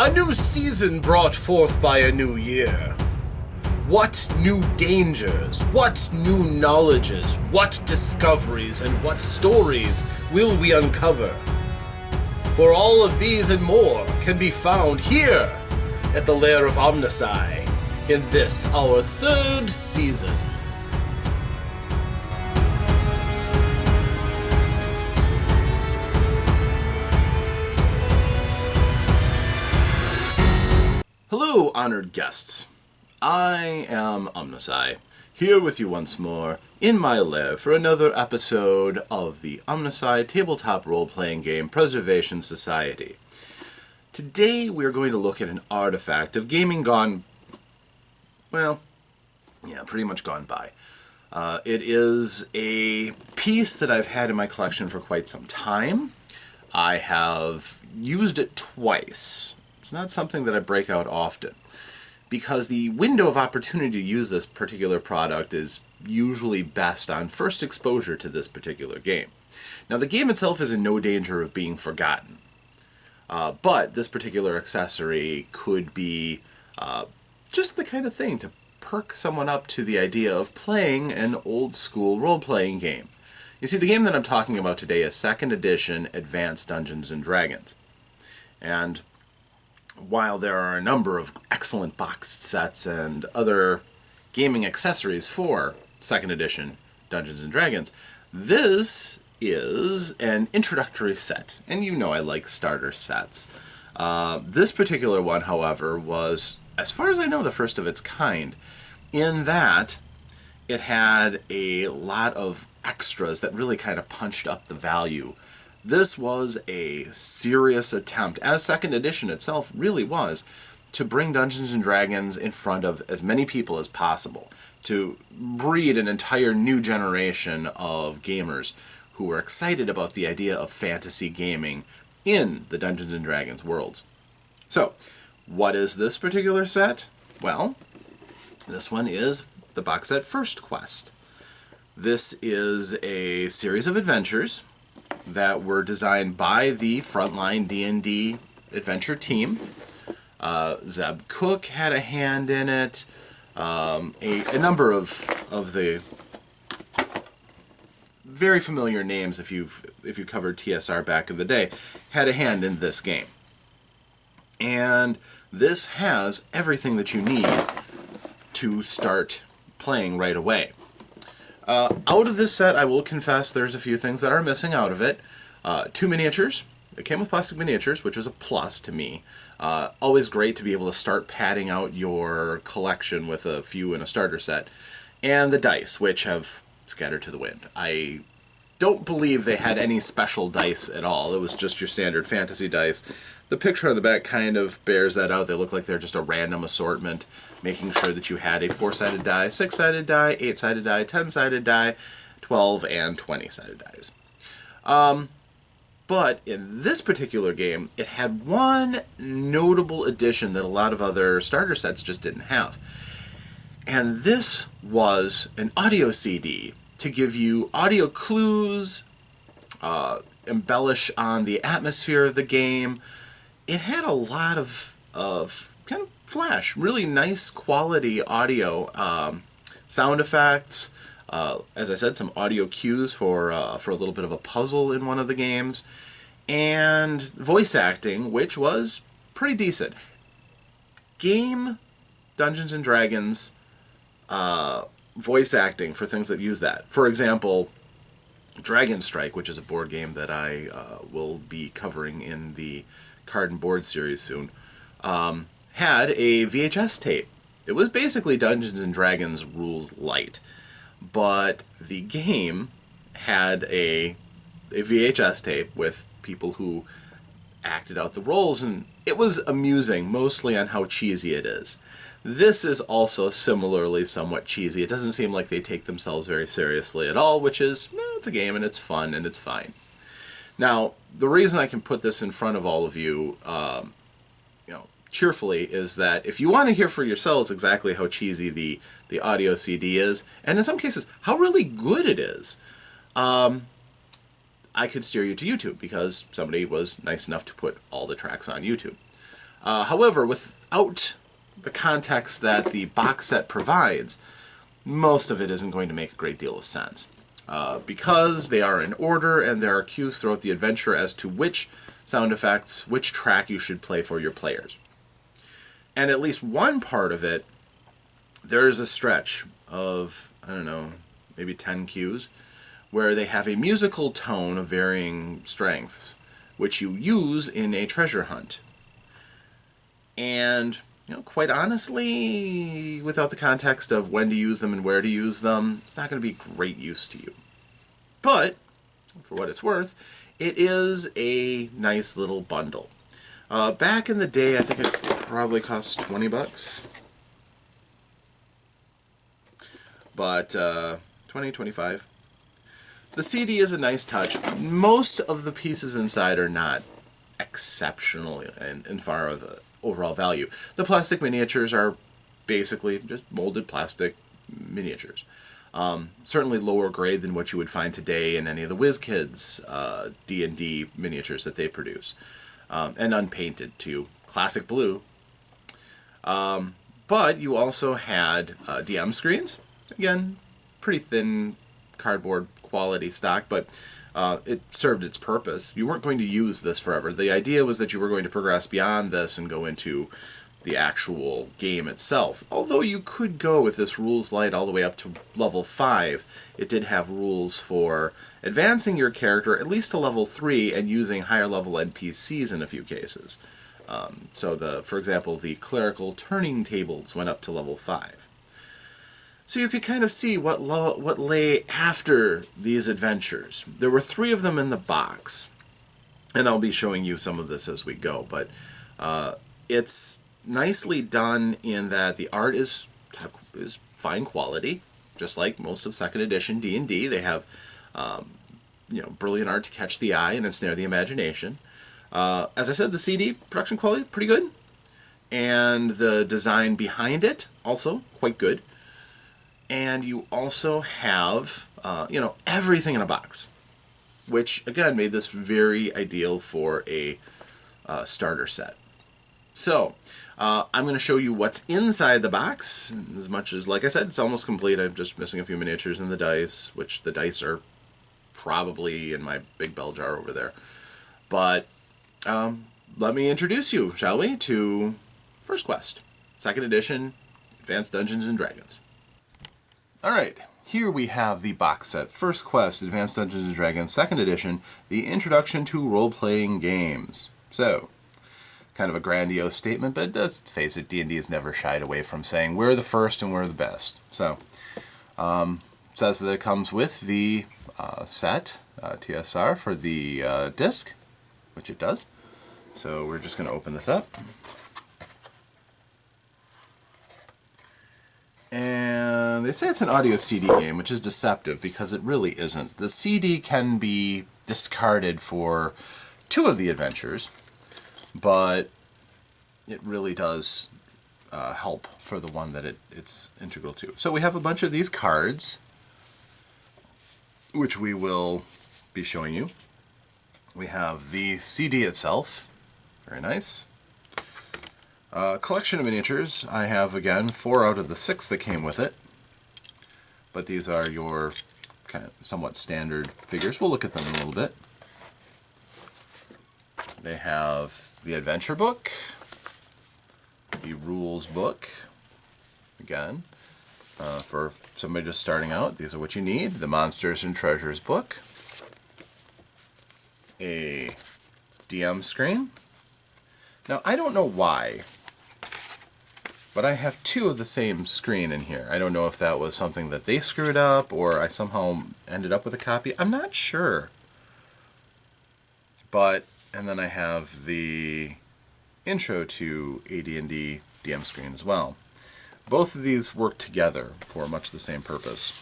A new season brought forth by a new year. What new dangers, what new knowledges, what discoveries, and what stories will we uncover? For all of these and more can be found here at the lair of OmnusI in this, our third season. Hello, honored guests. I am OmnusI, here with you once more in my lair for another episode of the OmnusI tabletop role-playing game Preservation Society. Today we are going to look at an artifact of gaming gone, well, yeah, pretty much gone by. It is a piece that I've had in my collection for quite some time. I have used it twice. It's not something that I break out often, because the window of opportunity to use this particular product is usually best on first exposure to this particular game. Now, the game itself is in no danger of being forgotten, but this particular accessory could be just the kind of thing to perk someone up to the idea of playing an old-school role-playing game. You see, the game that I'm talking about today is 2nd edition Advanced Dungeons & Dragons. And while there are a number of excellent boxed sets and other gaming accessories for 2nd edition Dungeons & Dragons, this is an introductory set. And you know I like starter sets. This particular one, however, was, as far as I know, the first of its kind, in that it had a lot of extras that really kind of punched up the value. This was a serious attempt, as 2nd edition itself really was, to bring Dungeons & Dragons in front of as many people as possible, to breed an entire new generation of gamers who were excited about the idea of fantasy gaming in the Dungeons & Dragons worlds. So, what is this particular set? Well, this one is the box set First Quest. This is a series of adventures that were designed by the frontline D&D adventure team. Zeb Cook had a hand in it. A number of the very familiar names, if you covered TSR back in the day, had a hand in this game. And this has everything that you need to start playing right away. Out of this set, I will confess there's a few things that are missing out of it. 2 miniatures. It came with plastic miniatures, which was a plus to me. Always great to be able to start padding out your collection with a few in a starter set. And the dice, which have scattered to the wind. I don't believe they had any special dice at all. It was just your standard fantasy dice. The picture on the back kind of bears that out. They look like they're just a random assortment, making sure that you had a 4-sided die, 6-sided die, 8-sided die, 10-sided die, 12 and 20-sided dies. But in this particular game, it had one notable addition that a lot of other starter sets just didn't have. And this was an audio CD to give you audio clues, embellish on the atmosphere of the game. It had a lot of kind of flash, really nice quality audio, sound effects, as I said, some audio cues for a little bit of a puzzle in one of the games, and voice acting, which was pretty decent. Game Dungeons & Dragons voice acting for things that use that. For example, Dragon Strike, which is a board game that I will be covering in the Card and Board series soon, had a VHS tape. It was basically Dungeons & Dragons Rules Light, but the game had a VHS tape with people who acted out the roles, and it was amusing, mostly on how cheesy it is. This is also similarly somewhat cheesy. It doesn't seem like they take themselves very seriously at all, which is, it's a game and it's fun and it's fine. Now, the reason I can put this in front of all of you, cheerfully, is that if you want to hear for yourselves exactly how cheesy the audio CD is, and in some cases, how really good it is, I could steer you to YouTube, because somebody was nice enough to put all the tracks on YouTube. However, without the context that the box set provides, most of it isn't going to make a great deal of sense. Because they are in order and there are cues throughout the adventure as to which sound effects, which track you should play for your players. And at least one part of it, there is a stretch of, I don't know, maybe 10 cues, where they have a musical tone of varying strengths, which you use in a treasure hunt. And, quite honestly, without the context of when to use them and where to use them, it's not going to be great use to you. But, for what it's worth, it is a nice little bundle. Back in the day, I think it probably cost $20. But, 20, 25. The CD is a nice touch. Most of the pieces inside are not exceptional in far of overall value. The plastic miniatures are basically just molded plastic miniatures. Certainly lower grade than what you would find today in any of the WizKids D&D miniatures that they produce. And unpainted too. Classic blue. But you also had DM screens. Again, pretty thin cardboard quality stock, but it served its purpose. You weren't going to use this forever. The idea was that you were going to progress beyond this and go into the actual game itself. Although you could go with this rules light all the way up to level 5, it did have rules for advancing your character at least to level 3 and using higher level NPCs in a few cases. So, for example, the clerical turning tables went up to level 5. So you could kind of see what lay after these adventures. There were 3 of them in the box, and I'll be showing you some of this as we go, but it's nicely done in that the art is fine quality, just like most of 2nd edition D&D. They have brilliant art to catch the eye and ensnare the imagination. As I said, the CD production quality pretty good, and the design behind it also quite good. And you also have, everything in a box, which, again, made this very ideal for a starter set. So, I'm going to show you what's inside the box, as much as, like I said, it's almost complete. I'm just missing a few miniatures and the dice, which the dice are probably in my big bell jar over there. But let me introduce you, shall we, to First Quest, 2nd edition, Advanced Dungeons & Dragons. Alright, here we have the box set, First Quest, Advanced Dungeons & Dragons, 2nd edition, the Introduction to Role-Playing Games. So, kind of a grandiose statement, but let's face it, D&D has never shied away from saying we're the first and we're the best. So, says that it comes with the set, TSR, for the disc, which it does. So we're just going to open this up. And they say it's an audio CD game, which is deceptive because it really isn't. The CD can be discarded for 2 of the adventures, but it really does help for the one that it's integral to. So we have a bunch of these cards, which we will be showing you. We have the CD itself, very nice. Collection of miniatures. I have, again, 4 out of the 6 that came with it. But these are your kind of somewhat standard figures. We'll look at them in a little bit. They have the adventure book, the rules book, again, for somebody just starting out, these are what you need. The Monsters and Treasures book, a DM screen. Now, I don't know why, but I have 2 of the same screen in here. I don't know if that was something that they screwed up or I somehow ended up with a copy. I'm not sure. But, and then I have the intro to AD&D DM screen as well. Both of these work together for much the same purpose.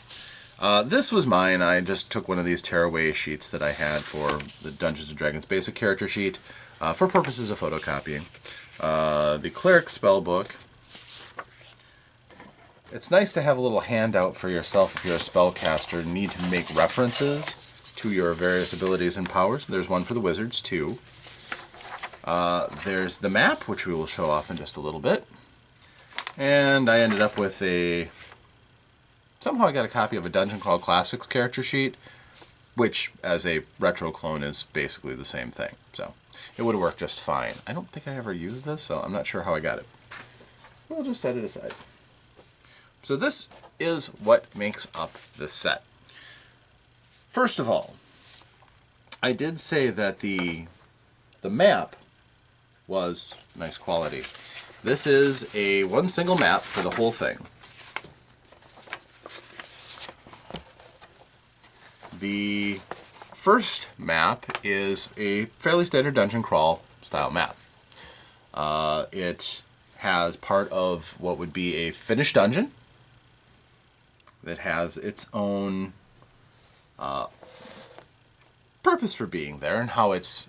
This was mine. I just took one of these tearaway sheets that I had for the Dungeons & Dragons basic character sheet for purposes of photocopying. The Cleric Spellbook. It's nice to have a little handout for yourself if you're a spellcaster and need to make references to your various abilities and powers. There's one for the wizards, too. There's the map, which we will show off in just a little bit. And I ended up with somehow I got a copy of a Dungeon Crawl Classics character sheet, which as a retro clone is basically the same thing. So it would have worked just fine. I don't think I ever used this, so I'm not sure how I got it. We'll just set it aside. So this is what makes up this set. First of all, I did say that the map was nice quality. This is one single map for the whole thing. The first map is a fairly standard dungeon crawl style map. It has part of what would be a finished dungeon that has its own purpose for being there and how it's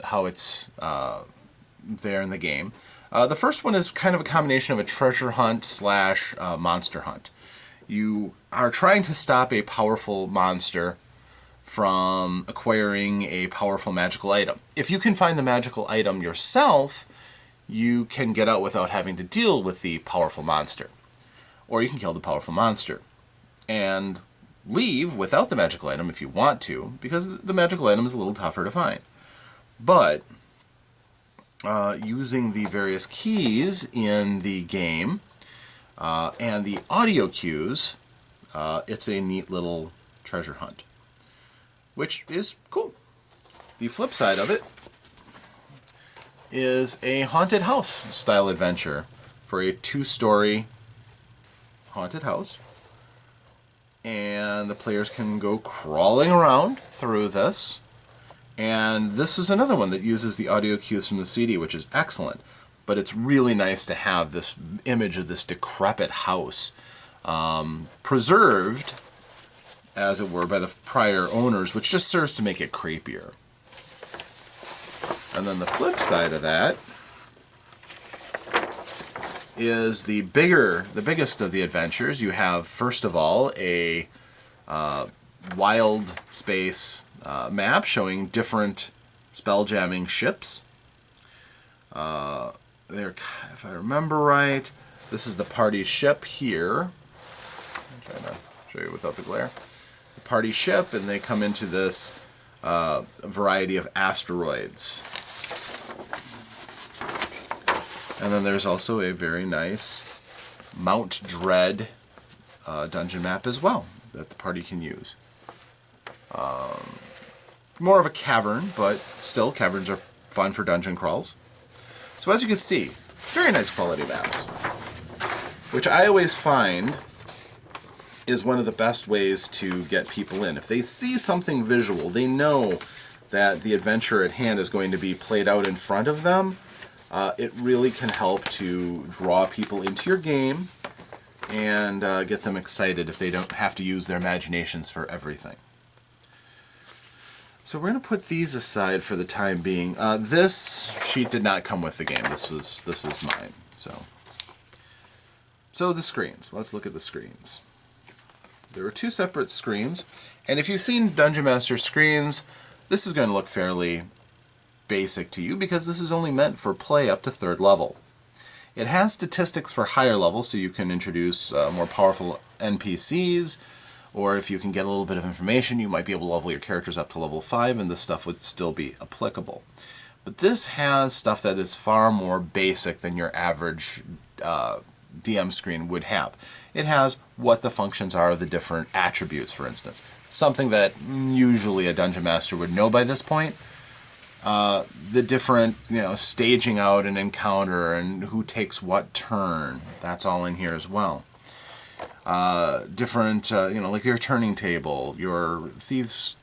there in the game. The first one is kind of a combination of a treasure hunt slash monster hunt. You are trying to stop a powerful monster from acquiring a powerful magical item. If you can find the magical item yourself, you can get out without having to deal with the powerful monster. Or you can kill the powerful monster and leave without the magical item if you want to, because the magical item is a little tougher to find. But using the various keys in the game and the audio cues, it's a neat little treasure hunt, which is cool. The flip side of it is a haunted house style adventure for a 2-story haunted house. And the players can go crawling around through this. And this is another one that uses the audio cues from the CD, which is excellent. But it's really nice to have this image of this decrepit house preserved, as it were, by the prior owners, which just serves to make it creepier. And then the flip side of that is the biggest of the adventures. You have, first of all, a wild space map showing different spell-jamming ships. If I remember right, this is the party ship here. I'm trying to show you without the glare. The party ship, and they come into this variety of asteroids. And then there's also a very nice Mount Dread dungeon map as well that the party can use. More of a cavern, but still, caverns are fun for dungeon crawls. So as you can see, very nice quality maps, which I always find is one of the best ways to get people in. If they see something visual, they know that the adventure at hand is going to be played out in front of them. It really can help to draw people into your game and get them excited if they don't have to use their imaginations for everything. So we're going to put these aside for the time being. This sheet did not come with the game. This is mine. So the screens. Let's look at the screens. There are 2 separate screens, and if you've seen Dungeon Master screens, this is going to look fairly basic to you because this is only meant for play up to 3rd level. It has statistics for higher levels, so you can introduce more powerful NPCs, or if you can get a little bit of information, you might be able to level your characters up to level 5, and this stuff would still be applicable. But this has stuff that is far more basic than your average DM screen would have. It has what the functions are of the different attributes, for instance. Something that usually a Dungeon Master would know by this point. The different, staging out an encounter and who takes what turn. That's all in here as well. Different, like your turning table, your thieves'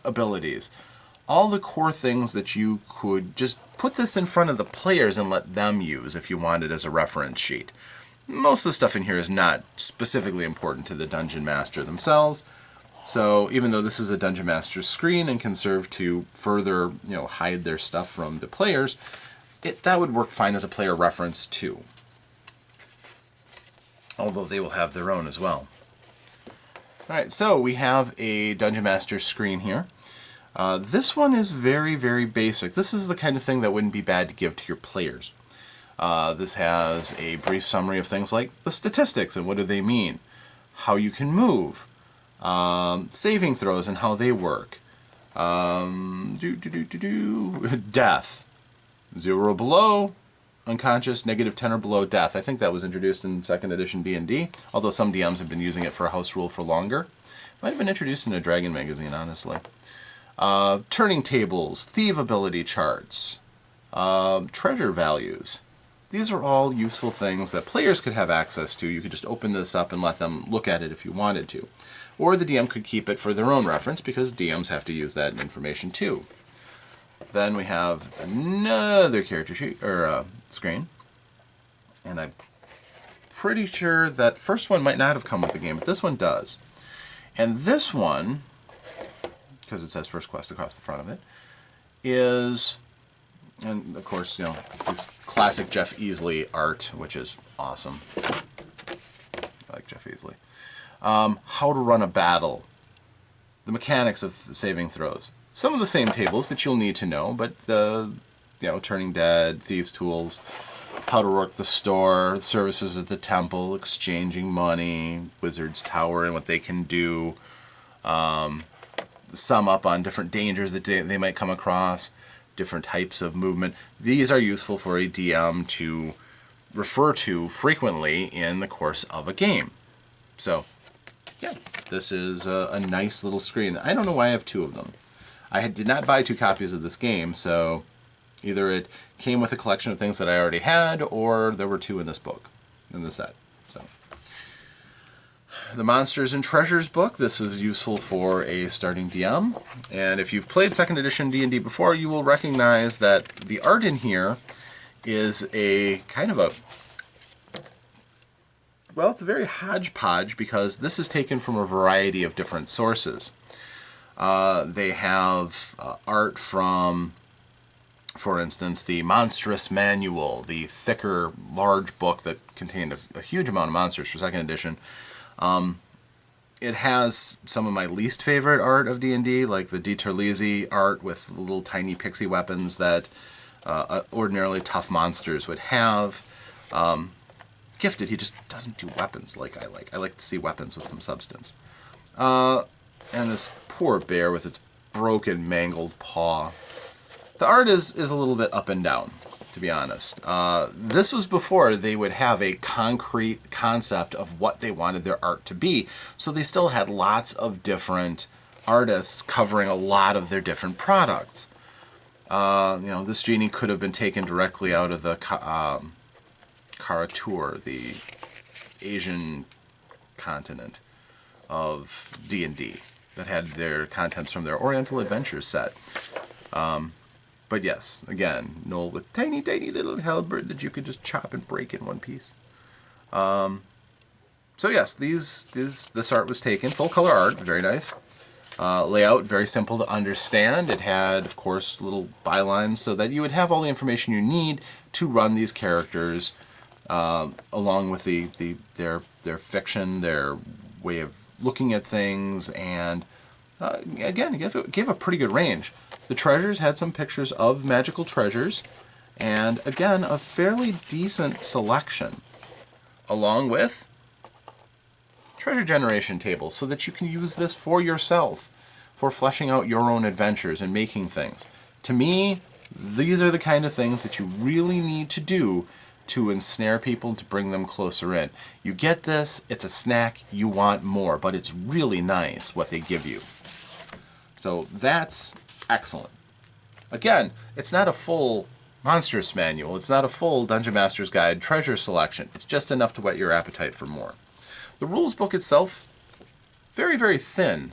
abilities. All the core things that you could just put this in front of the players and let them use if you wanted as a reference sheet. Most of the stuff in here is not specifically important to the Dungeon Master themselves. So even though this is a Dungeon Master screen and can serve to further, hide their stuff from the players, that would work fine as a player reference too. Although they will have their own as well. Alright, so we have a Dungeon Master screen here. This one is very, very basic. This is the kind of thing that wouldn't be bad to give to your players. This has a brief summary of things like the statistics and what do they mean, how you can move, saving throws and how they work, death, 0 or below, unconscious, -10 or below death. I think that was introduced in 2nd edition D&D, although some DMs have been using it for a house rule for longer. Might have been introduced in a Dragon magazine, honestly. Turning tables, thief ability charts, treasure values. These are all useful things that players could have access to. You could just open this up and let them look at it if you wanted to. Or the DM could keep it for their own reference, because DMs have to use that information too. Then we have another character sheet, or screen. And I'm pretty sure that first one might not have come with the game, but this one does. And this one, because it says First Quest across the front of it, is, and of course, you know, this classic Jeff Easley art, which is awesome. I like Jeff Easley. How to run a battle. The mechanics of saving throws. Some of the same tables that you'll need to know, but the, you know, turning dead, thieves' tools, how to work the store, services at the temple, exchanging money, wizard's tower and what they can do, sum up on different dangers that they might come across, different types of movement. These are useful for a DM to refer to frequently in the course of a game. So, yeah, this is a nice little screen. I don't know why I have 2 of them. I did not buy 2 copies of this game, so either it came with a collection of things that I already had, or there were 2 in this book, in the set. So, the Monsters and Treasures book. This is useful for a starting DM. And if you've played 2nd edition D&D before, you will recognize that the art in here is a kind of a, well, it's a very hodgepodge, because this is taken from a variety of different sources. They have art from, for instance, the Monstrous Manual, the thicker, large book that contained a huge amount of monsters for 2nd edition. It has some of my least favorite art of D&D, like the Dieterlisi art with little tiny pixie weapons that ordinarily tough monsters would have. Gifted, he just doesn't do weapons like I like. I like to see weapons with some substance. And this poor bear with its broken, mangled paw. The art is a little bit up and down, to be honest. This was before they would have a concrete concept of what they wanted their art to be, so they still had lots of different artists covering a lot of their different products. You know, this genie could have been taken directly out of the Karatur, the Asian continent of D&D, that had their contents from their Oriental Adventures set. But yes, again, Noel with tiny, tiny little halberd that you could just chop and break in one piece. So yes, this art was taken, full color art, very nice. Layout, very simple to understand. It had, of course, little bylines so that you would have all the information you need to run these characters, along with their fiction, their way of looking at things, and again, it gave a pretty good range. The treasures had some pictures of magical treasures, and again, a fairly decent selection, along with treasure generation tables, so that you can use this for yourself, for fleshing out your own adventures and making things. To me, these are the kind of things that you really need to do to ensnare people, to bring them closer in. You get this, it's a snack, you want more, but it's really nice what they give you. So that's excellent. Again, it's not a full Monstrous Manual, it's not a full Dungeon Master's Guide treasure selection, it's just enough to whet your appetite for more. The rules book itself, very, very thin.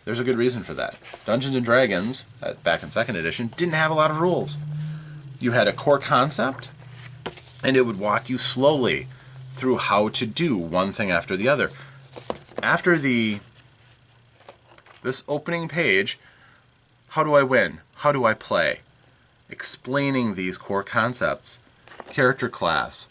There's a good reason for that. Dungeons & Dragons, back in 2nd edition, didn't have a lot of rules. You had a core concept, and it would walk you slowly through how to do one thing after the other. After this opening page, how do I win? How do I play? Explaining these core concepts. Character class,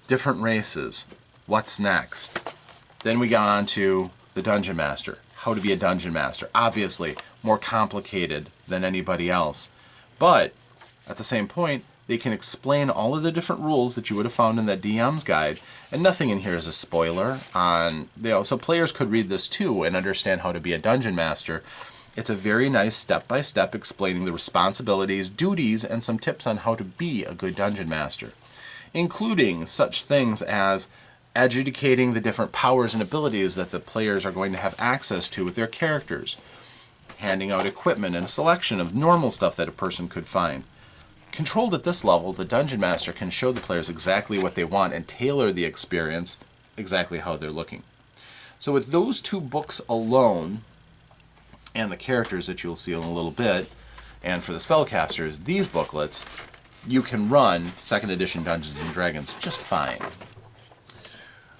different races, what's next? Then we got on to the Dungeon Master. How to be a Dungeon Master. Obviously, more complicated than anybody else. But at the same point, they can explain all of the different rules that you would have found in that DM's guide, and nothing in here is a spoiler on, so players could read this too and understand how to be a dungeon master. It's a very nice step-by-step explaining the responsibilities, duties, and some tips on how to be a good dungeon master, including such things as adjudicating the different powers and abilities that the players are going to have access to with their characters, handing out equipment and a selection of normal stuff that a person could find. Controlled at this level, the Dungeon Master can show the players exactly what they want and tailor the experience exactly how they're looking. So with those two books alone, and the characters that you'll see in a little bit, and for the spellcasters, these booklets, you can run 2nd edition Dungeons & Dragons just fine.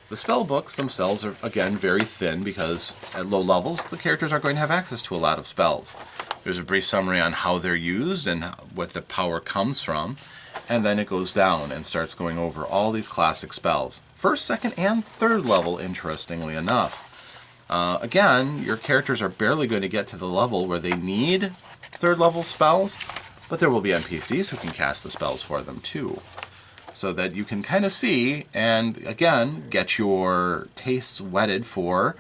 The spell books themselves are, again, very thin because at low levels, the characters are going to have access to a lot of spells. There's a brief summary on how they're used and what the power comes from, and then it goes down and starts going over all these classic spells. 1st, 2nd, and 3rd level, interestingly enough. Again, your characters are barely going to get to the level where they need 3rd level spells, but there will be NPCs who can cast the spells for them too. So that you can kind of see, and again, get your tastes whetted for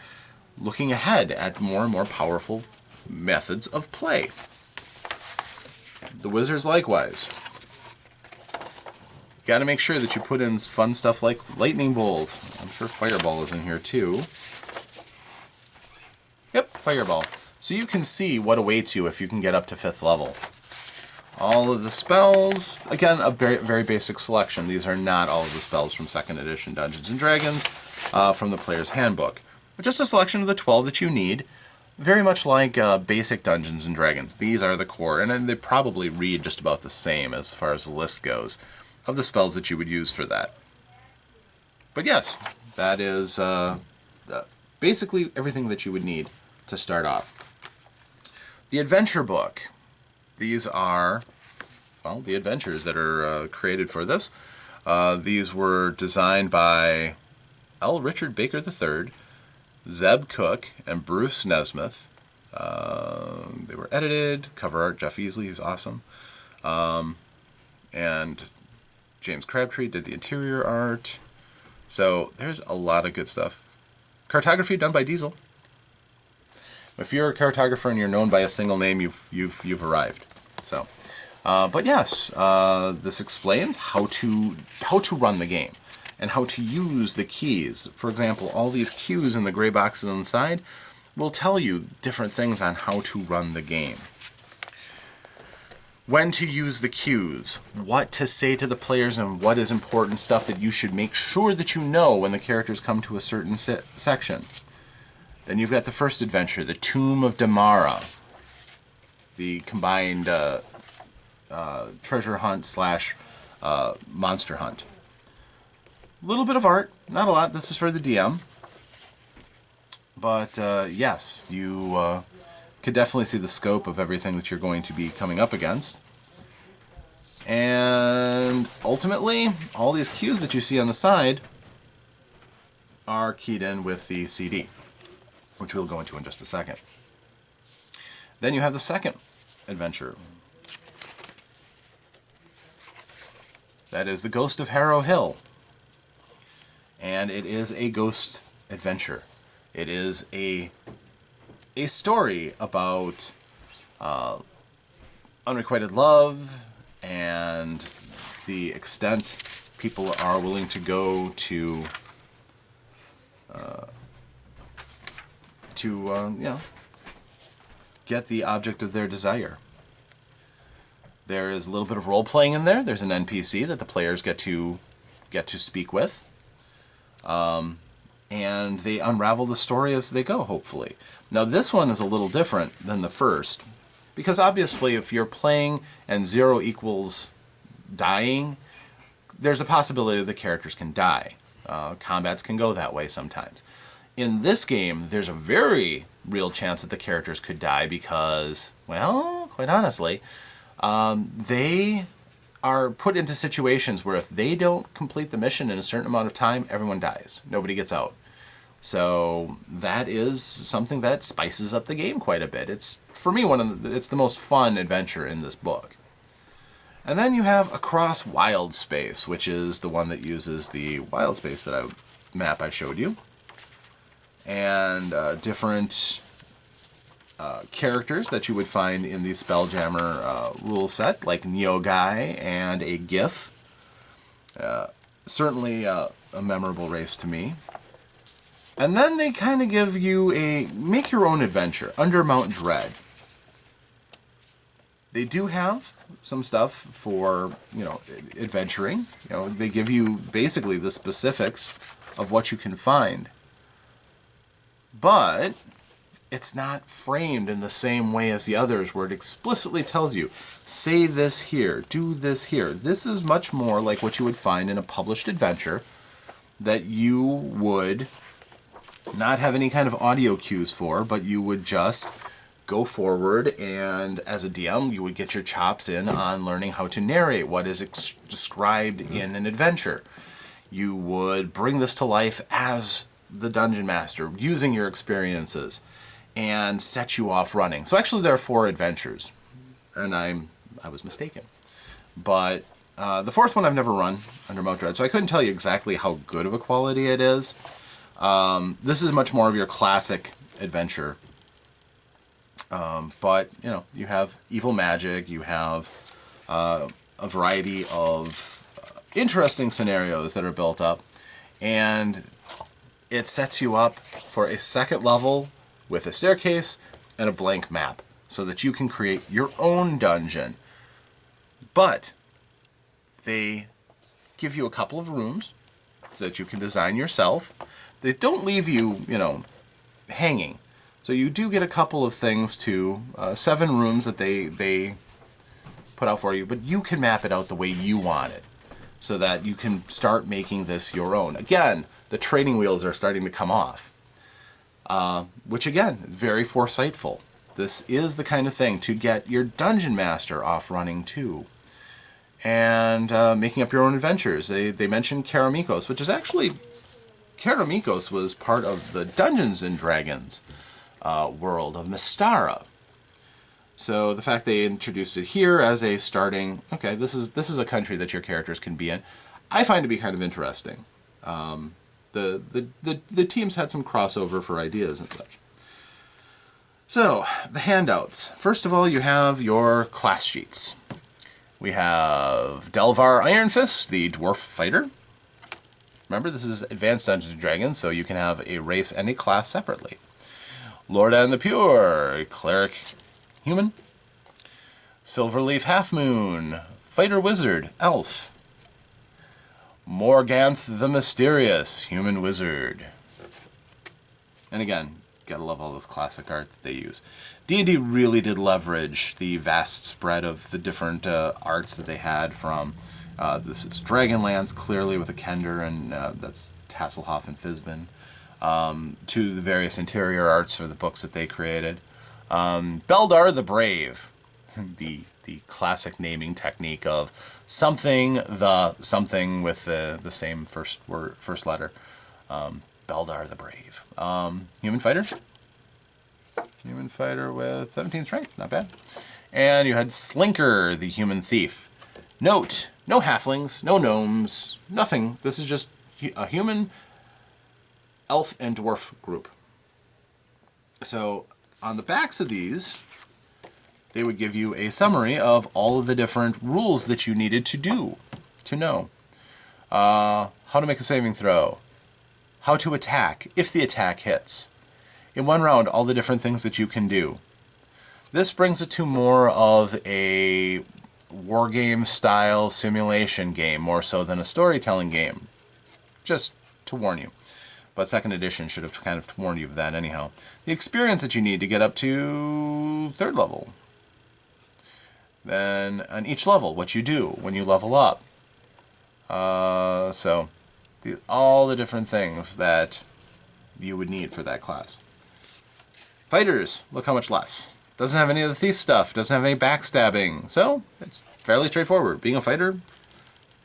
looking ahead at more and more powerful methods of play. The wizards likewise. You got to make sure that you put in fun stuff like Lightning Bolt. I'm sure Fireball is in here too. Yep, Fireball. So you can see what awaits you if you can get up to 5th level. All of the spells, again, a very, very basic selection. These are not all of the spells from 2nd edition Dungeons & Dragons from the Player's Handbook. But just a selection of the 12 that you need. Very much like basic Dungeons & Dragons. These are the core, and they probably read just about the same as far as the list goes of the spells that you would use for that. But yes, that is basically everything that you would need to start off. The adventure book. These are, well, the adventures that are created for this. These were designed by L. Richard Baker III, Zeb Cook, and Bruce Nesmith. They were edited, cover art, Jeff Easley, he's awesome. And James Crabtree did the interior art. So there's a lot of good stuff. Cartography done by Diesel. If you're a cartographer and you're known by a single name, you've arrived. So, but yes, this explains how to run the game and how to use the keys. For example, all these cues in the gray boxes on the side will tell you different things on how to run the game. When to use the cues, what to say to the players, and what is important stuff that you should make sure that you know when the characters come to a certain section. Then you've got the first adventure, the Tomb of Damara, the combined treasure hunt slash monster hunt. A little bit of art, not a lot. This is for the DM. But yes, you could definitely see the scope of everything that you're going to be coming up against. And ultimately, all these cues that you see on the side are keyed in with the CD, which we'll go into in just a second. Then you have the second adventure. That is The Ghost of Harrow Hill. And it is a ghost adventure. It is a story about unrequited love and the extent people are willing to go to get the object of their desire. There is a little bit of role-playing in there. There's an NPC that the players get to speak with. And they unravel the story as they go, hopefully. Now, this one is a little different than the first, because obviously if you're playing and 0 equals dying, there's a possibility the characters can die. Combats can go that way sometimes. In this game, there's a very real chance that the characters could die because, well, quite honestly, they are put into situations where if they don't complete the mission in a certain amount of time, everyone dies. Nobody gets out. So that is something that spices up the game quite a bit. It's for me, it's the most fun adventure in this book. And then you have Across Wild Space, which is the one that uses the wild space map I showed you. And different characters that you would find in the Spelljammer rule set, like Neogai and a Gif. Certainly a memorable race to me. And then they kind of give you a make your own adventure, Under Mount Dread. They do have some stuff for, adventuring. They give you basically the specifics of what you can find. But it's not framed in the same way as the others, where it explicitly tells you, say this here, do this here. This is much more like what you would find in a published adventure that you would not have any kind of audio cues for, but you would just go forward, and as a DM, you would get your chops in on learning how to narrate what is described in an adventure. You would bring this to life as the Dungeon Master, using your experiences, and set you off running. So actually there are 4 adventures, and I was mistaken. But the 4th one I've never run, Under Mount Dread, so I couldn't tell you exactly how good of a quality it is. This is much more of your classic adventure. But, you have evil magic, you have a variety of interesting scenarios that are built up, and it sets you up for a 2nd level with a staircase and a blank map, so that you can create your own dungeon. But they give you a couple of rooms so that you can design yourself. They don't leave you, hanging. So you do get a couple of things to 7 rooms that they put out for you, but you can map it out the way you want it, so that you can start making this your own. Again, the training wheels are starting to come off, which again, very foresightful. This is the kind of thing to get your Dungeon Master off running too, and making up your own adventures. They mentioned Karamikos, which is actually, Karamikos was part of the Dungeons and Dragons world of Mystara. So the fact they introduced it here as a starting, okay, this is a country that your characters can be in, I find to be kind of interesting. The teams had some crossover for ideas and such. So, the handouts. First of all, you have your class sheets. We have Delvar Ironfist, the dwarf fighter. Remember, this is Advanced Dungeons & Dragons, so you can have a race and a class separately. Lorda and the Pure, a cleric human. Silverleaf Halfmoon, fighter wizard, elf. Morganth the Mysterious, human wizard. And again, gotta love all this classic art that they use. D&D really did leverage the vast spread of the different arts that they had from, this is Dragonlance, clearly with a Kender, and that's Hasselhoff and Fizbin, to the various interior arts for the books that they created. Beldar the Brave, the classic naming technique of something with the same first letter. Beldar the Brave. Human fighter. Human fighter with 17 strength, not bad. And you had Slinker, the human thief. Note, no halflings, no gnomes, nothing. This is just a human, elf, and dwarf group. So on the backs of these, they would give you a summary of all of the different rules that you needed to know. How to make a saving throw. How to attack, if the attack hits. In one round, all the different things that you can do. This brings it to more of a wargame style simulation game, more so than a storytelling game. Just to warn you. But 2nd edition should have kind of warned you of that anyhow. The experience that you need to get up to 3rd level. Then on each level, what you do when you level up. So all the different things that you would need for that class. Fighters, look how much less. Doesn't have any of the thief stuff, doesn't have any backstabbing. So it's fairly straightforward. Being a fighter,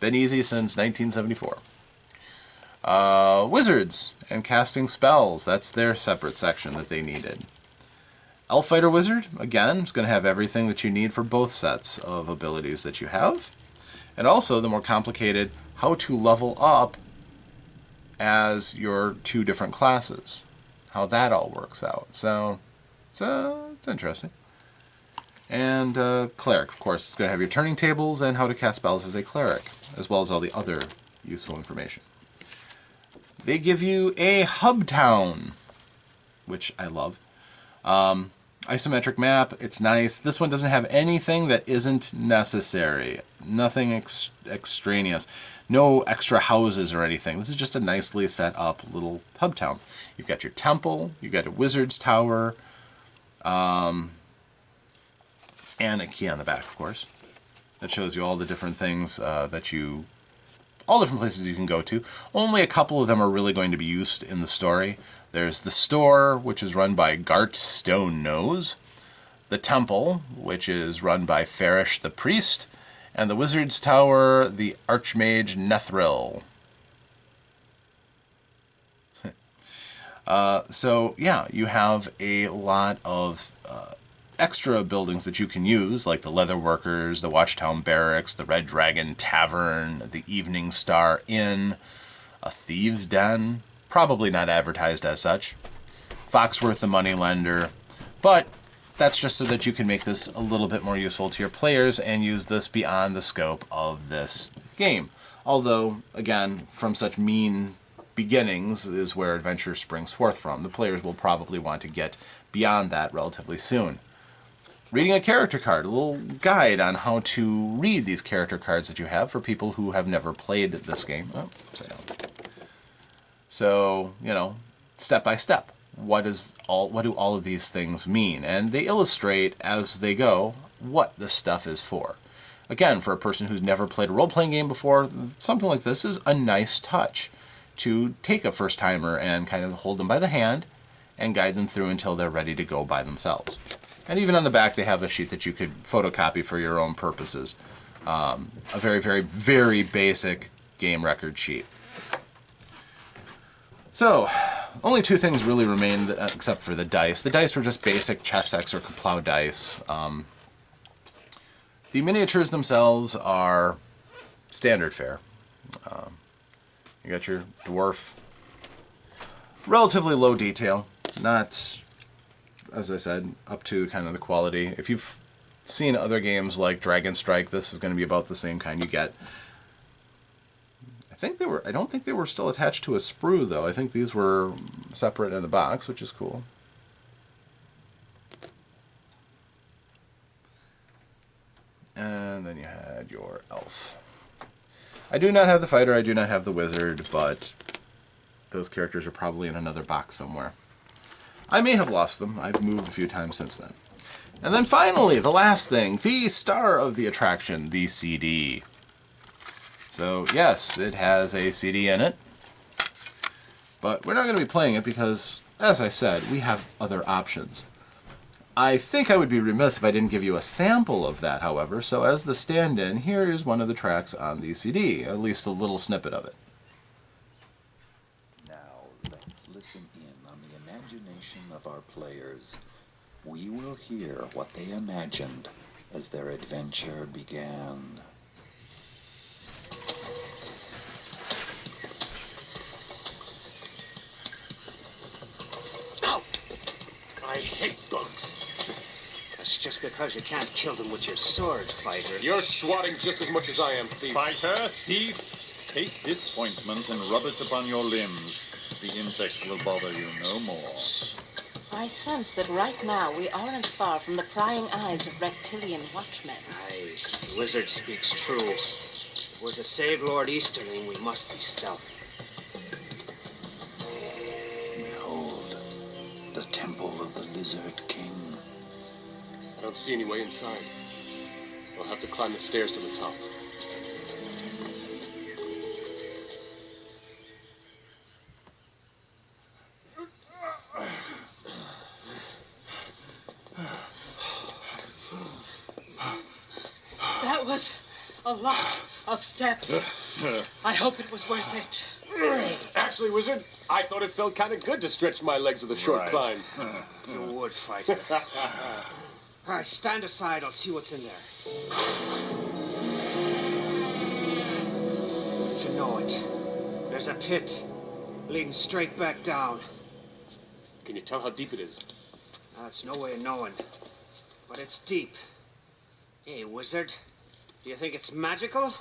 been easy since 1974. Wizards and casting spells, that's their separate section that they needed. Elf Fighter Wizard, again, is going to have everything that you need for both sets of abilities that you have. And also the more complicated how to level up as your two different classes. How that all works out. So it's interesting. And Cleric, of course, it's going to have your turning tables and how to cast spells as a Cleric, as well as all the other useful information. They give you a hub town, which I love. Isometric map, it's nice. This one doesn't have anything that isn't necessary. Nothing extraneous. No extra houses or anything. This is just a nicely set up little hub town. You've got your temple, you've got a wizard's tower, and a key on the back, of course. That shows you all the different things all different places you can go to. Only a couple of them are really going to be used in the story. There's the store, which is run by Gart Stonenose, the temple, which is run by Farish the priest, and the wizard's tower, the Archmage Nethril. So yeah, you have a lot of extra buildings that you can use, like the Leather Workers, the Watchtown Barracks, the Red Dragon Tavern, the Evening Star Inn, a Thieves' Den, probably not advertised as such, Foxworth the Moneylender, but that's just so that you can make this a little bit more useful to your players and use this beyond the scope of this game. Although, again, from such mean beginnings is where adventure springs forth from. The players will probably want to get beyond that relatively soon. Reading a character card, a little guide on how to read these character cards that you have for people who have never played this game. Oh, upside down. So, step by step, what do all of these things mean? And they illustrate as they go what this stuff is for. Again, for a person who's never played a role-playing game before, something like this is a nice touch to take a first-timer and kind of hold them by the hand and guide them through until they're ready to go by themselves. And even on the back, they have a sheet that you could photocopy for your own purposes. A very, very, very basic game record sheet. So, only two things really remained except for the dice. The dice were just basic Chessex or Kaplow dice. The miniatures themselves are standard fare. You got your dwarf. Relatively low detail. Not, as I said, up to kind of the quality. If you've seen other games like Dragon Strike, this is going to be about the same kind you get. I don't think they were still attached to a sprue, though. I think these were separate in the box, which is cool. And then you had your elf. I do not have the fighter, I do not have the wizard, but those characters are probably in another box somewhere. I may have lost them. I've moved a few times since then. And then finally, the last thing, the star of the attraction, the CD. So yes, it has a CD in it, but we're not going to be playing it because, as I said, we have other options. I think I would be remiss if I didn't give you a sample of that, however, so as the stand-in, here is one of the tracks on the CD, at least a little snippet of it. Now, let's listen in on the imagination of our players. We will hear what they imagined as their adventure began. I hate bugs. That's just because you can't kill them with your sword, fighter. You're swatting just as much as I am, thief. Fighter, thief, take this ointment and rub it upon your limbs. The insects will bother you no more. I sense that right now we aren't far from the prying eyes of reptilian watchmen. Aye, the wizard speaks true. If we're to save Lord Easterling, we must be stealthy. Behold, the temple of the Lizard King. I don't see any way inside. I'll have to climb the stairs to the top. That was a lot of steps. I hope it was worth it. Actually, Wizard, I thought it felt kind of good to stretch my legs with a short Right. climb. You would, fighter. All right, stand aside. I'll see what's in there. You know it. There's a pit leading straight back down. Can you tell how deep it is? That's no way of knowing. But it's deep. Hey, Wizard, do you think it's magical?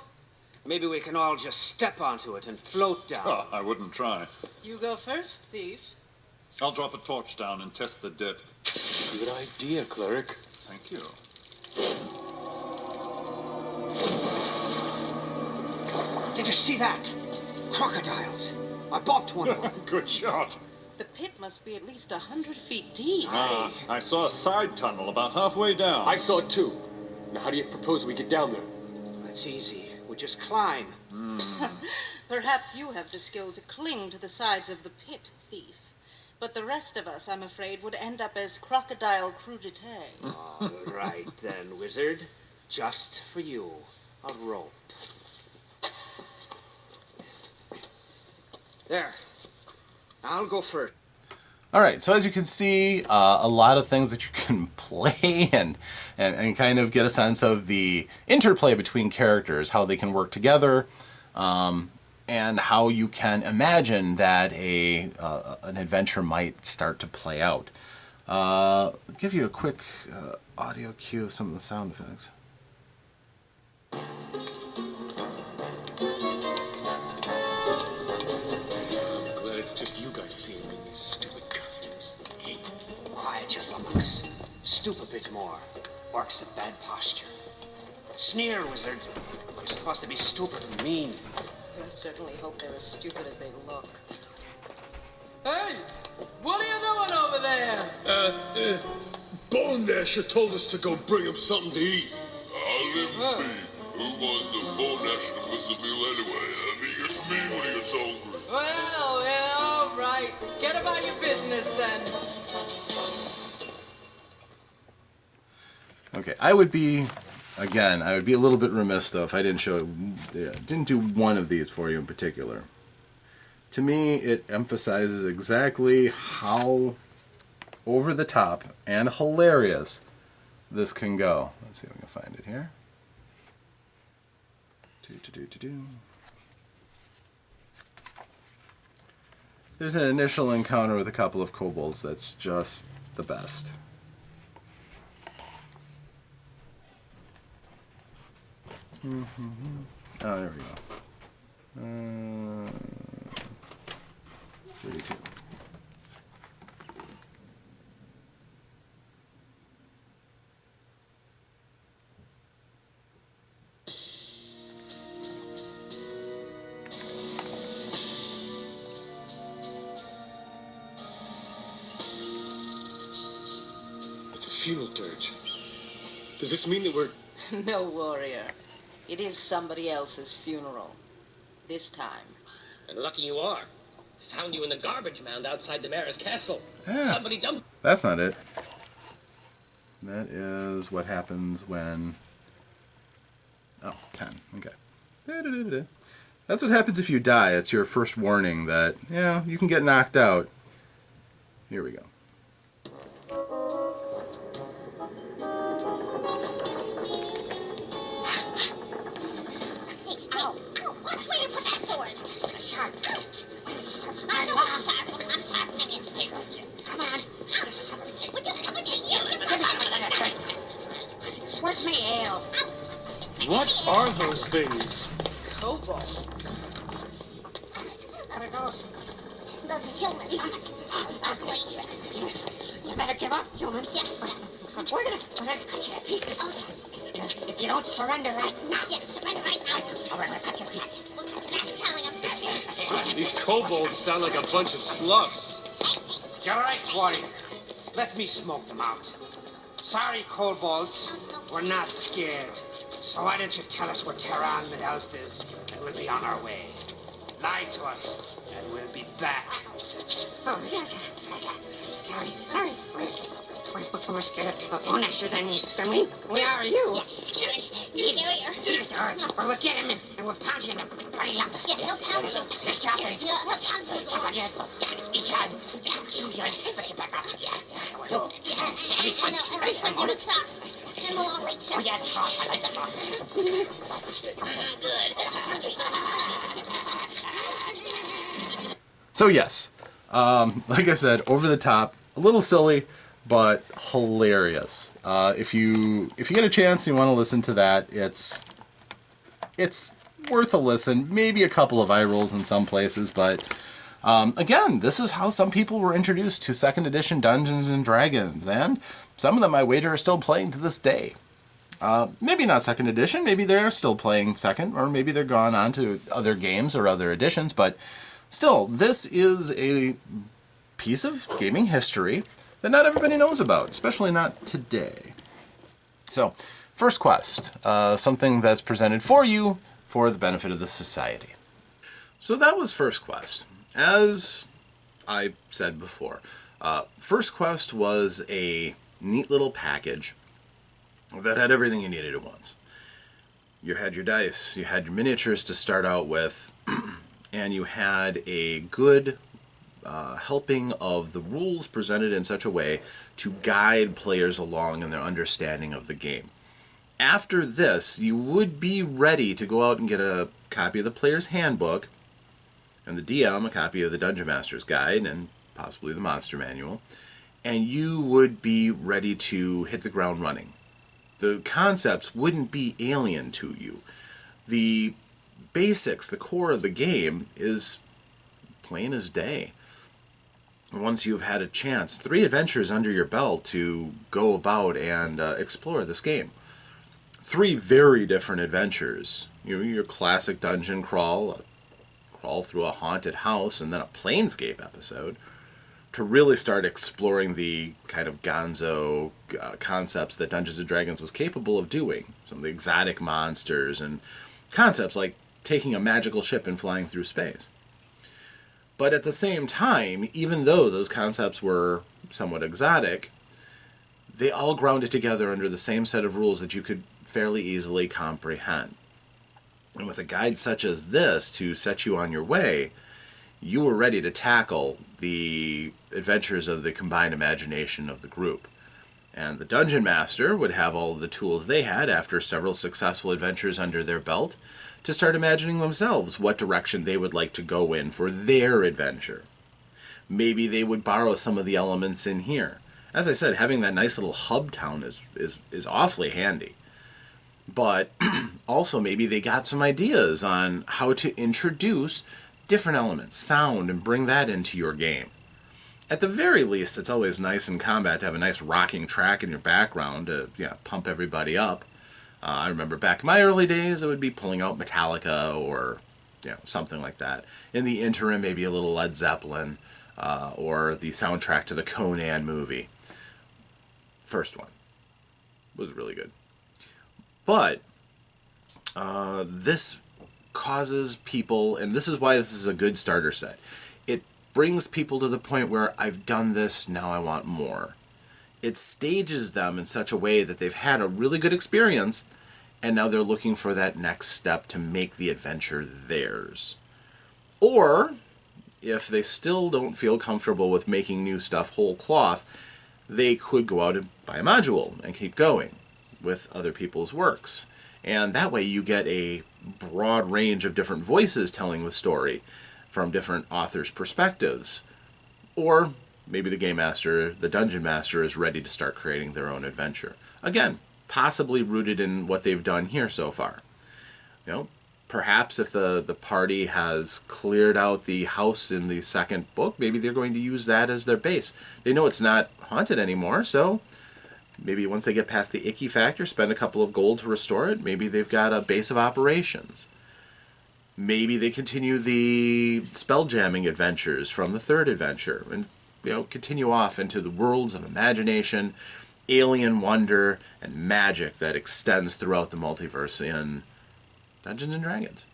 Maybe we can all just step onto it and float down. Oh, I wouldn't try. You go first, thief. I'll drop a torch down and test the depth. Good idea, cleric. Thank you. Did you see that? Crocodiles. I bopped one of them. Good shot. The pit must be at least 100 feet deep. I saw a side tunnel about halfway down. I saw it too. Now, how do you propose we get down there? That's easy. We just climb. Perhaps you have the skill to cling to the sides of the pit, thief. But the rest of us, I'm afraid, would end up as crocodile crudité. All right then, Wizard. Just for you. A rope. There. I'll go first. All right, so as you can see, a lot of things that you can play and kind of get a sense of the interplay between characters, how they can work together, and how you can imagine that an adventure might start to play out. I'll give you a quick audio cue of some of the sound effects. I'm glad it's just you guys seeing me in these stupid costumes. I hate this. Quiet your lummox. Stoop a bit more. Orcs have bad posture. Sneer, Wizard. You're supposed to be stupid and mean. I certainly hope they're as stupid as they look. Hey! What are you doing over there? Bone Dasher told us to go bring him something to eat. Huh. Who wants to Bone Dasher to miss a meal anyway? I mean, he gets me when he gets hungry. Well, yeah, all right. Get about your business then. Okay, I would be a little bit remiss though if I didn't do one of these for you in particular. To me, it emphasizes exactly how over the top and hilarious this can go. Let's see if we can find it here. There's an initial encounter with a couple of kobolds that's just the best. Oh, there we go. 32. It's a funeral dirge. Does this mean that we're... No, warrior. It is somebody else's funeral. This time. And lucky you are. Found you in the garbage mound outside Demara's castle. Yeah. Somebody dumped... That's not it. That is what happens when... Oh, 10. Okay. That's what happens if you die. It's your first warning that, yeah, you can get knocked out. Here we go. Where's my ale? What are those things? Kobolds. There it goes. Those humans. Ugly. You better give up, humans. Yeah. We're gonna cut you to pieces. If you don't surrender right now, surrender right now. We're gonna cut you to pieces. We'll cut you to telling them. These kobolds sound like a bunch of sloughs. You're right, warrior. Let me smoke them out. Sorry, kobolds. We're not scared. So why don't you tell us where Tehran Mid-Elf is, and we'll be on our way. Lie to us, and we'll be back. Oh, yes. Sorry. We're scared. Oh, nicer than we are you. Yeah, scary. He's scarier. Or we'll get him and we'll pound you in the bloody lumps. Yeah, he'll pound you. Chop it. Yeah, he'll pound you. Yeah, each hand. Yeah, shoot you and spit you back up. Yeah, that's what we'll do. Yeah, I know. And sauce. And we'll all like sauce. Oh, yeah, the sauce. I like the sauce. Sauce is good. Good. So yes, like I said, over the top, a little silly, but hilarious. If you get a chance and you want to listen to that, it's worth a listen. Maybe a couple of eye rolls in some places, but again, this is how some people were introduced to second edition Dungeons and Dragons, and some of them, I wager, are still playing to this day. Maybe not second edition, maybe they're still playing second, or maybe they're gone on to other games or other editions, but still, this is a piece of gaming history that not everybody knows about, especially not today. So, first quest, something that's presented for you for the benefit of the society. So that was first quest. As I said before, first quest was a neat little package that had everything you needed at once. You had your dice, you had your miniatures to start out with, and you had a good helping of the rules presented in such a way to guide players along in their understanding of the game. After this, you would be ready to go out and get a copy of the player's handbook, and the DM a copy of the Dungeon Master's Guide, and possibly the Monster Manual, and you would be ready to hit the ground running. The concepts wouldn't be alien to you. The basics, the core of the game, is plain as day. Once you've had a chance, 3 adventures under your belt to go about and explore this game. 3 very different adventures. Your classic dungeon crawl through a haunted house, and then a Planescape episode, to really start exploring the kind of gonzo concepts that Dungeons & Dragons was capable of doing. Some of the exotic monsters and concepts like taking a magical ship and flying through space. But at the same time, even though those concepts were somewhat exotic, they all grounded together under the same set of rules that you could fairly easily comprehend. And with a guide such as this to set you on your way, you were ready to tackle the adventures of the combined imagination of the group. And the Dungeon Master would have all of the tools they had after several successful adventures under their belt to start imagining themselves what direction they would like to go in for their adventure. Maybe they would borrow some of the elements in here. As I said, having that nice little hub town is awfully handy. But also maybe they got some ideas on how to introduce different elements, sound, and bring that into your game. At the very least, it's always nice in combat to have a nice rocking track in your background to pump everybody up. I remember back in my early days, it would be pulling out Metallica or something like that. In the interim, maybe a little Led Zeppelin or the soundtrack to the Conan movie. First one was really good. But this causes people, and this is why this is a good starter set, it brings people to the point where I've done this, now I want more. It stages them in such a way that they've had a really good experience, and now they're looking for that next step to make the adventure theirs. Or, if they still don't feel comfortable with making new stuff whole cloth, they could go out and buy a module and keep going with other people's works. And that way you get a broad range of different voices telling the story from different authors' perspectives. Or maybe the Game Master, the Dungeon Master, is ready to start creating their own adventure. Again, possibly rooted in what they've done here so far. Perhaps if the party has cleared out the house in the second book, maybe they're going to use that as their base. They know it's not haunted anymore, so maybe once they get past the icky factor, spend a couple of gold to restore it. Maybe they've got a base of operations. Maybe they continue the spell jamming adventures from the third adventure and continue off into the worlds of imagination, alien wonder, and magic that extends throughout the multiverse in Dungeons and Dragons.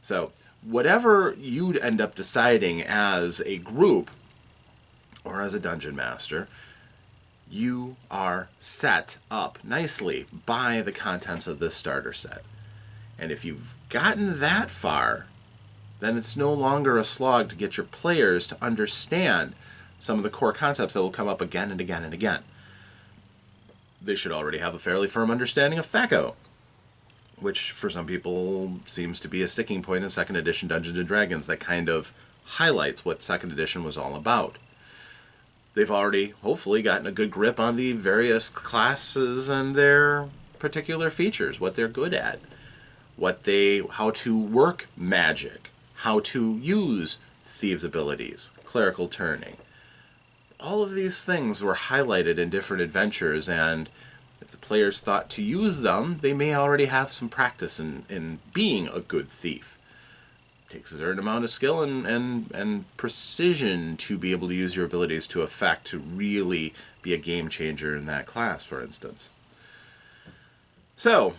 So, whatever you'd end up deciding as a group or as a dungeon master, you are set up nicely by the contents of this starter set. And if you've gotten that far, then it's no longer a slog to get your players to understand some of the core concepts that will come up again and again and again. They should already have a fairly firm understanding of THAC0, which for some people seems to be a sticking point in 2nd edition Dungeons & Dragons that kind of highlights what 2nd edition was all about. They've already, hopefully, gotten a good grip on the various classes and their particular features, what they're good at, how to work magic, how to use thieves' abilities, clerical turning. All of these things were highlighted in different adventures, and if the players thought to use them, they may already have some practice in being a good thief. It takes a certain amount of skill and precision to be able to use your abilities to effect to really be a game changer in that class, for instance. So,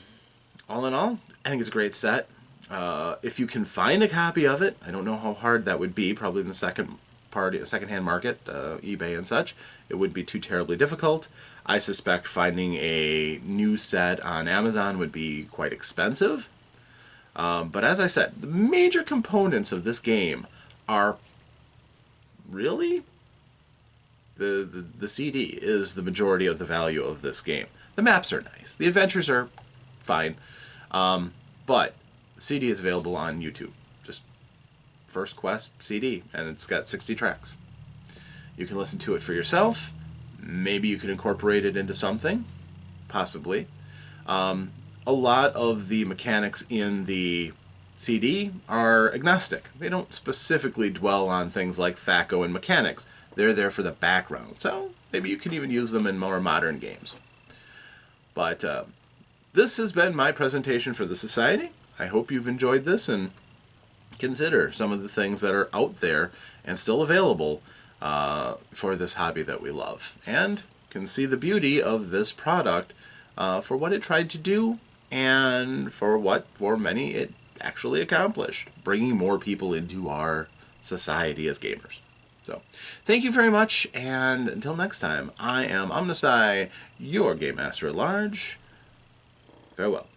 all in all, I think it's a great set. If you can find a copy of it, I don't know how hard that would be, probably in the second-hand market, eBay and such, it wouldn't be too terribly difficult. I suspect finding a new set on Amazon would be quite expensive. But as I said, the major components of this game are really the CD is the majority of the value of this game. The maps are nice. The adventures are fine. But the CD is available on YouTube. Just First Quest CD, and it's got 60 tracks. You can listen to it for yourself. Maybe you can incorporate it into something, possibly. A lot of the mechanics in the CD are agnostic. They don't specifically dwell on things like THAC0 and mechanics. They're there for the background, so maybe you can even use them in more modern games. But this has been my presentation for the Society. I hope you've enjoyed this and consider some of the things that are out there and still available for this hobby that we love. And can see the beauty of this product for what it tried to do and for what, for many, it actually accomplished, bringing more people into our society as gamers. So, thank you very much, and until next time, I am OmnusI, your Game Master at Large. Farewell.